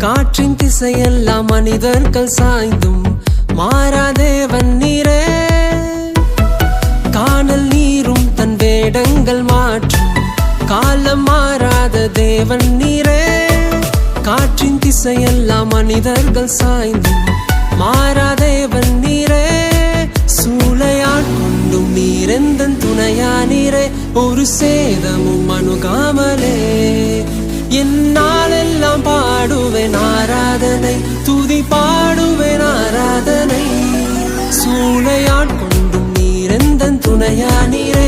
காற்றின் திசையெல்லாம் மனிதர்கள் சாய்ந்தும் மாறாதேவன் நீரே. காணல் நீரும் தன் வேடங்கள் மாற்றும் காலம் மாறாத தேவன் நீரே. காற்றின் திசையெல்லாம் மனிதர்கள் சாய்ந்தும் மாறாதேவன் நீரே. சூளையாட்கொண்டும் நீரெந்தன் துணையா நீரே. ஒரு சேதமும் அணுகாமலே என்னாலெல்லாம் பாடுவேன் ஆராதனை, துதி பாடுவேன் ஆராதனை. சூளையாட்கொண்டும் நீரெந்தன் துணையா நீரே.